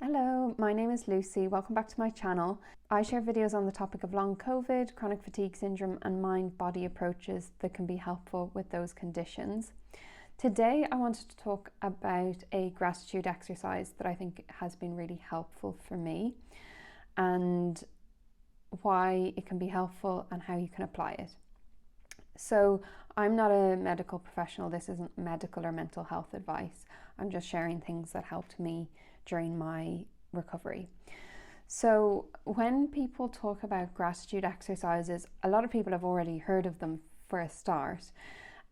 Hello, my name is Lucy. Welcome back to my channel. I share videos on the topic of long COVID, chronic fatigue syndrome and mind-body approaches that can be helpful with those conditions. Today I wanted to talk about a gratitude exercise that I think has been really helpful for me and why it can be helpful and how you can apply it. So I'm not a medical professional. This isn't medical or mental health advice. I'm just sharing things that helped me during my recovery. So when people talk about gratitude exercises, a lot of people have already heard of them for a start.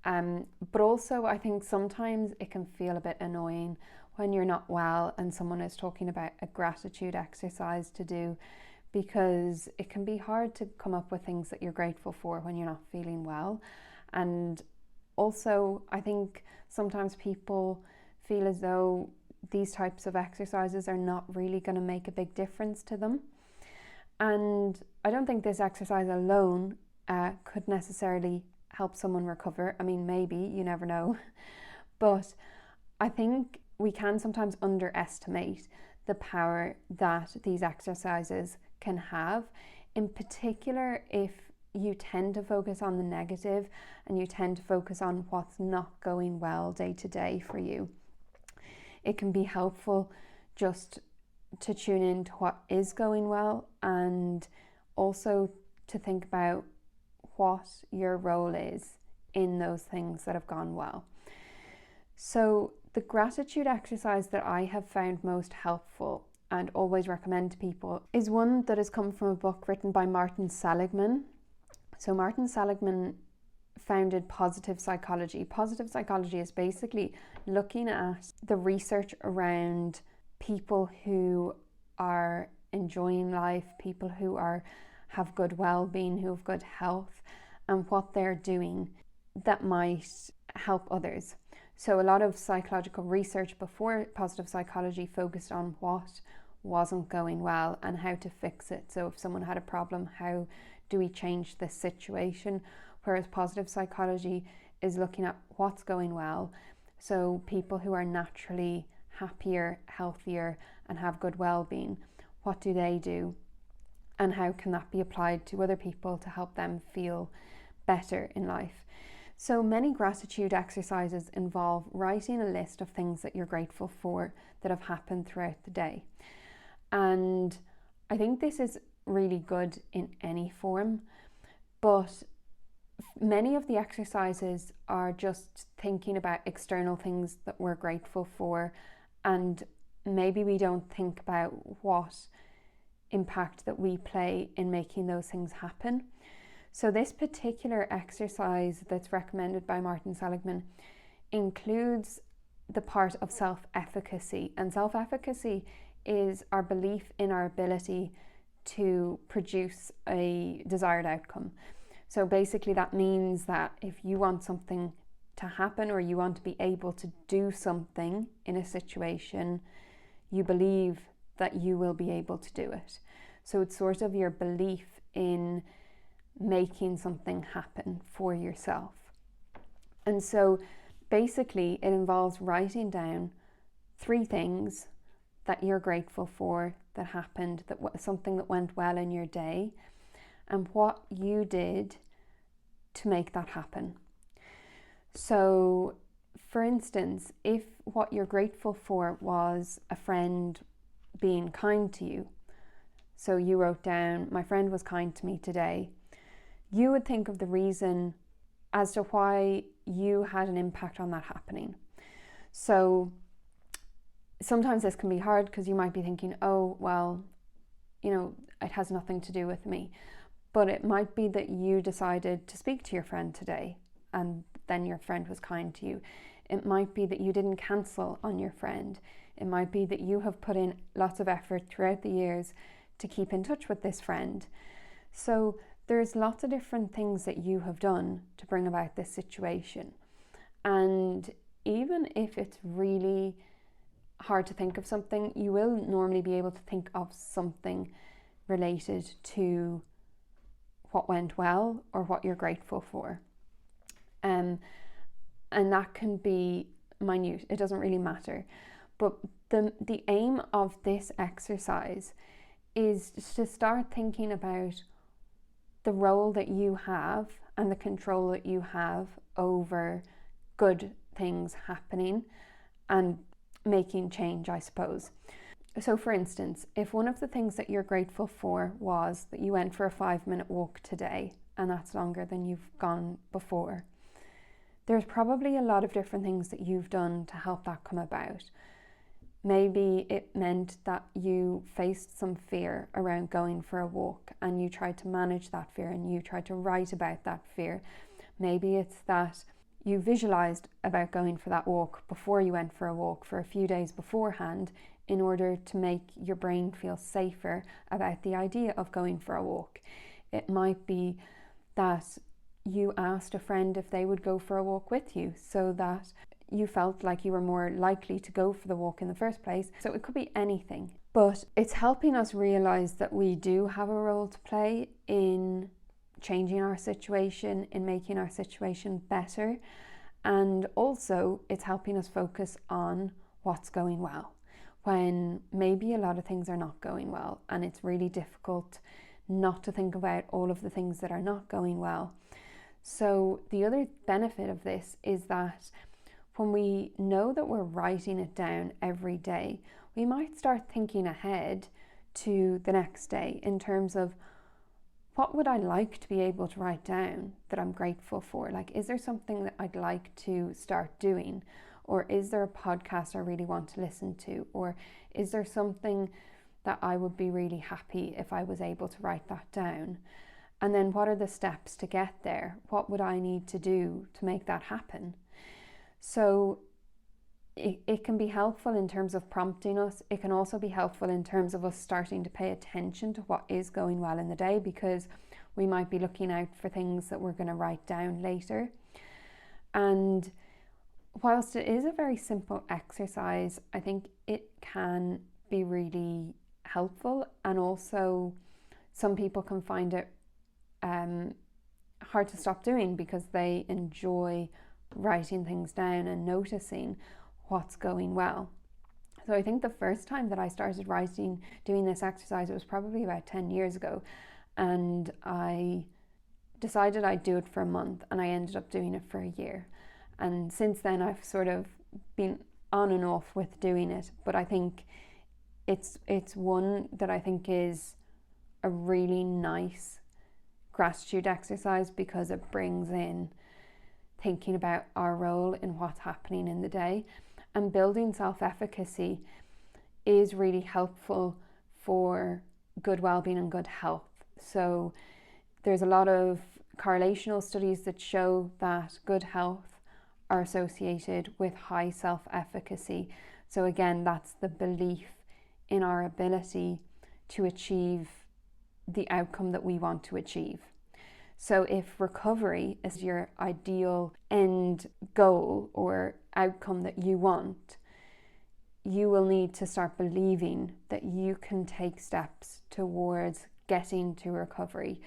But also I think sometimes it can feel a bit annoying when you're not well and someone is talking about a gratitude exercise to do, because it can be hard to come up with things that you're grateful for when you're not feeling well. And also I think sometimes people feel as though these types of exercises are not really going to make a big difference to them. And I don't think this exercise alone could necessarily help someone recover. I mean, maybe, you never know. But I think we can sometimes underestimate the power that these exercises can have, in particular if you tend to focus on the negative and you tend to focus on what's not going well day to day for you. It can be helpful just to tune in to what is going well and also to think about what your role is in those things that have gone well. So the gratitude exercise that I have found most helpful and always recommend to people is one that has come from a book written by Martin Seligman. So Martin Seligman founded positive psychology. Positive psychology is basically looking at the research around people who are enjoying life, people who have good well-being, who have good health, and what they're doing that might help others. So a lot of psychological research before positive psychology focused on what wasn't going well and how to fix it. So if someone had a problem, how do we change this situation? Whereas positive psychology is looking at what's going well. So people who are naturally happier, healthier, and have good well-being, what do they do? And how can that be applied to other people to help them feel better in life? So many gratitude exercises involve writing a list of things that you're grateful for that have happened throughout the day. And I think this is really good in any form, but many of the exercises are just thinking about external things that we're grateful for, and maybe we don't think about what impact that we play in making those things happen. So this particular exercise that's recommended by Martin Seligman includes the part of self-efficacy, and self-efficacy is our belief in our ability to produce a desired outcome. So basically that means that if you want something to happen or you want to be able to do something in a situation, you believe that you will be able to do it. So it's sort of your belief in making something happen for yourself. And so basically it involves writing down 3 things that you're grateful for that happened, something that went well in your day, and what you did to make that happen. So for instance, if what you're grateful for was a friend being kind to you, so you wrote down, my friend was kind to me today, you would think of the reason as to why you had an impact on that happening. So sometimes this can be hard because you might be thinking, oh, well, it has nothing to do with me. But it might be that you decided to speak to your friend today and then your friend was kind to you. It might be that you didn't cancel on your friend. It might be that you have put in lots of effort throughout the years to keep in touch with this friend. So there's lots of different things that you have done to bring about this situation. And even if it's really hard to think of something, you will normally be able to think of something related to what went well or what you're grateful for. And that can be minute, it doesn't really matter. But The aim of this exercise is to start thinking about the role that you have and the control that you have over good things happening and making change, I suppose. So for instance, if one of the things that you're grateful for was that you went for a 5-minute walk today, and that's longer than you've gone before, there's probably a lot of different things that you've done to help that come about. Maybe it meant that you faced some fear around going for a walk and you tried to manage that fear and you tried to write about that fear. Maybe it's that you visualized about going for that walk before you went for a walk for a few days beforehand in order to make your brain feel safer about the idea of going for a walk. It might be that you asked a friend if they would go for a walk with you so that you felt like you were more likely to go for the walk in the first place. So it could be anything. But it's helping us realize that we do have a role to play in changing our situation, in making our situation better. And also it's helping us focus on what's going well, when maybe a lot of things are not going well and it's really difficult not to think about all of the things that are not going well. So the other benefit of this is that when we know that we're writing it down every day, we might start thinking ahead to the next day in terms of, what would I like to be able to write down that I'm grateful for? Like, is there something that I'd like to start doing? Or is there a podcast I really want to listen to? Or is there something that I would be really happy if I was able to write that down? And then what are the steps to get there? What would I need to do to make that happen? So it can be helpful in terms of prompting us. It can also be helpful in terms of us starting to pay attention to what is going well in the day, because we might be looking out for things that we're going to write down later. And whilst it is a very simple exercise, I think it can be really helpful, and also some people can find it hard to stop doing because they enjoy writing things down and noticing what's going well. So I think the first time that I started doing this exercise, it was probably about 10 years ago, and I decided I'd do it for a month, and I ended up doing it for a year. And since then I've sort of been on and off with doing it, but I think it's one that I think is a really nice gratitude exercise, because it brings in thinking about our role in what's happening in the day. And building self-efficacy is really helpful for good well-being and good health. So there's a lot of correlational studies that show that good health are associated with high self-efficacy. So again, that's the belief in our ability to achieve the outcome that we want to achieve. So if recovery is your ideal end goal or outcome that you want, you will need to start believing that you can take steps towards getting to recovery,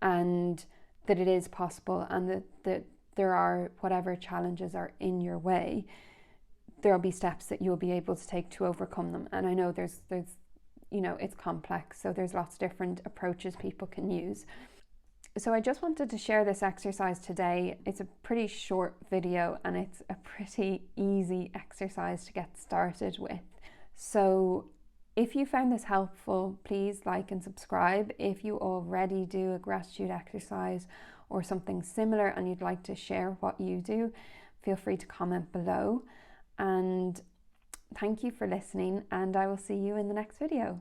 and that it is possible, and that there are, whatever challenges are in your way, there'll be steps that you'll be able to take to overcome them. And I know there's it's complex, so there's lots of different approaches people can use. So I just wanted to share this exercise today. It's a pretty short video and it's a pretty easy exercise to get started with. So if you found this helpful, please like and subscribe. If you already do a gratitude exercise or something similar and you'd like to share what you do, feel free to comment below. And thank you for listening, and I will see you in the next video.